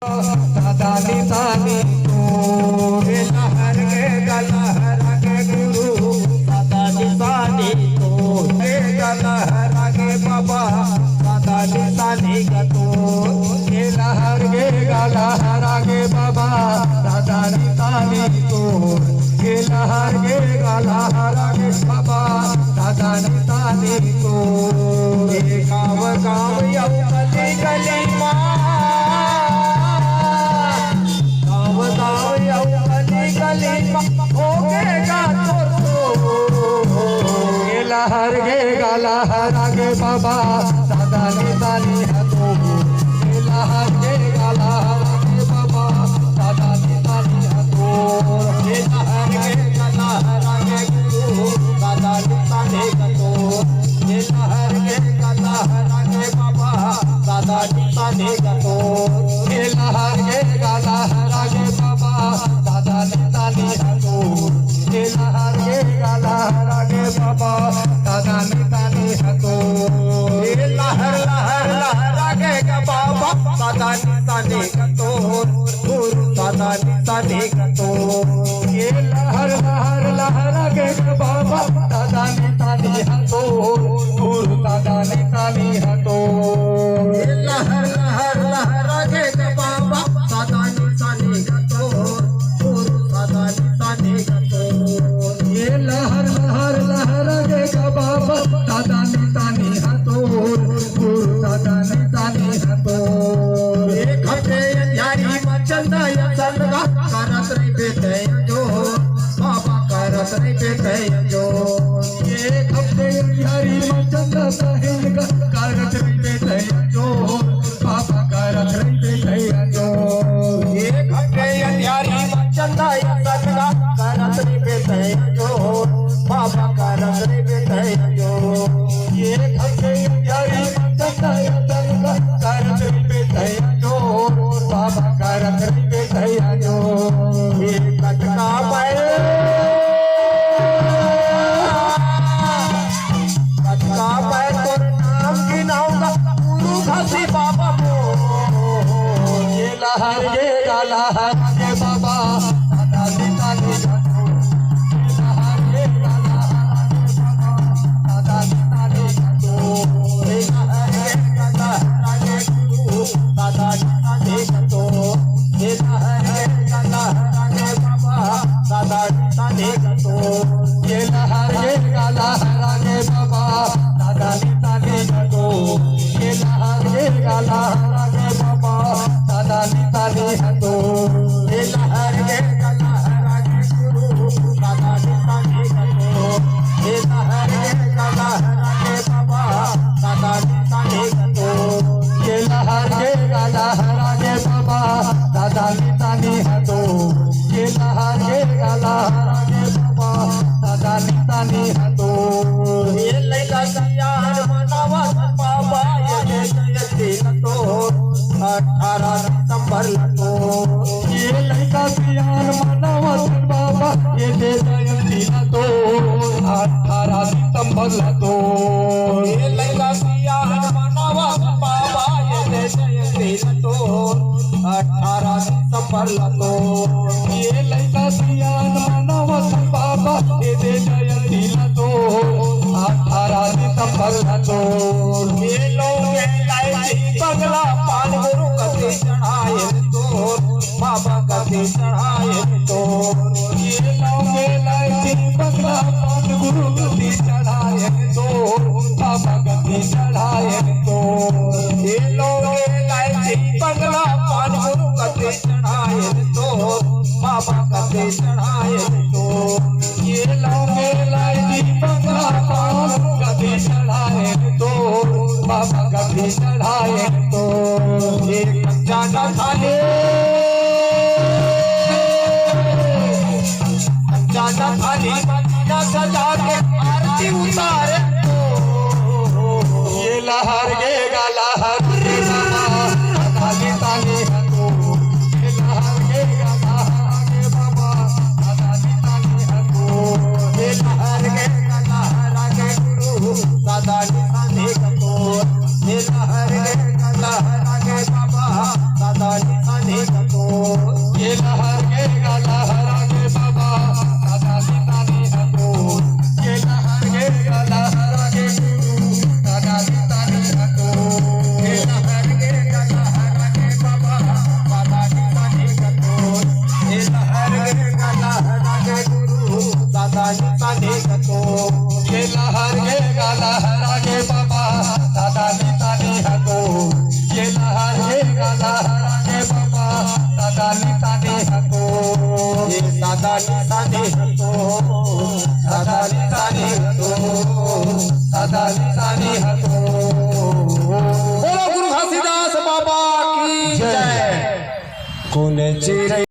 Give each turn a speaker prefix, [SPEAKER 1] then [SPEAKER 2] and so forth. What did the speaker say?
[SPEAKER 1] दादा नितानी तो लहर गे गलहर गे गुरु दादा नितानी तो गे गलहर गे बाबा दादा नितानी गतो गे लहर गे गलहर गे बाबा दादा नितानी तो गे लहर गे गलहर गे बाबा दादा नितानी तो गे गाव गाव यौ गली गली लहर गे गलहर गे बाबा दादा नितानी हतो लहर गे गलहर गे बाबा दादा नितानी हतो लहर गे गलहर गे गुरु दादा नितानी हतो लहर गे गलहर गे बाबा दादा नितानी हतो लहर गे गलहर गे बाबा दादा नितानी हतो लहर गे गलहर गे बाबा दादा नितानी हतो लहर लहर लहर गे बाबा दादा नितानी हतो गुरु दादा नितानी हतो ये लहर लहर लहर गे बाबा दादा नितानी हतो गुरु दादा नितानी हतो लहर लहर लहर गे बाबा दादा नितानी हतो गुरु दादा नितानी हतो ये लहर लहर लहर गे बाबा दादा नितानी हतो गुरु दादा नितानी हतो एक हटे यारी मचंदा या चलगा करत रे बेटे जो बाबा करत रे बेटे जो एक हटे यारी मचंदा सहेलगा करत रे बेटे जो बाबा करत रे बेटे जो एक हटे यारी मचंदा या चलगा करत रे बेटे जो बाबा करत रे बेटे जो ये हटे यारी मचंदा या चलगा करत रे बेटे जो बाबा करत रे बेटे जो ये कटका पाए तो नाम की नाऊंगा गुरु घासी बाबा मो ये लहर ये गलहर गे बाबा दादा नितानी हतो लहर ये गलहर गे बाबा दादा नितानी हतो लहर ये गलहर गे गुरु दादा नितानी हतो लहर ये गलहर गे बाबा दादा नितानी हतो ये लहर ये गलहर गे बाबा दादा नितानी हतो ये लहर ये गलहर गे बाबा दादा नितानी हतो ये लहर ये गलहर गे गुरु दादा नितानी हतो ये लहर ये गलहर गे बाबा दादा नितानी हतो ये लहर ये गलहर गे बाबा दादा नितानी हतो ये लहर ये गलहर गे बाबा दादा नितानी हतो ये लैला सियार मनावा बाबा ये जयंती लतो 18 सितंबर लतो ये लैला सियार मनावा बाबा ये जयंती लतो 18 सितंबर लतो ये लैला सियार मनावा बाबा ये जयंती लतो 18 सितंबर लतो ये लैला सियार मनावा बाबा ये जयंती लतो 18 सितंबर लतो ये लोग लाइची पगला पान गुरु कति चढ़ाए तो बाबा कति चढ़ाए तो ये लोग लाइची पगला पान गुरु कति चढ़ाए तो बाबा कति चढ़ाए तो ये लोग लाइची पगला पान गुरु कति चढ़ाए तो बाबा कति चढ़ाए तो ये लोग लाइची पगला पान कति चढ़ाए तो बाबा कति चढ़ाए तो एक जाना थाने जाना थाली मदीना सजा के आरती उतारे तो ये लहर गे गलहर गे बाबा दादा नितानी हतो ये लहर गे गलहर गे बाबा ताने हतो ये लहर गे लहरा गे बाबा दादा ताने हतो ये लहर गे लहरा गे गुरु दादा ताने हतो ये लहर गे लहरा गे बाबा दादा ताने हतो ये लहर गे लहरा गे गुरु दादा ताने हतो ये लहर गे लहरा गे बाबा दादा ताने हतो ये लहर गे लहरा गे बाबा दादा ताने हतो ये दादा ताने हतो दादा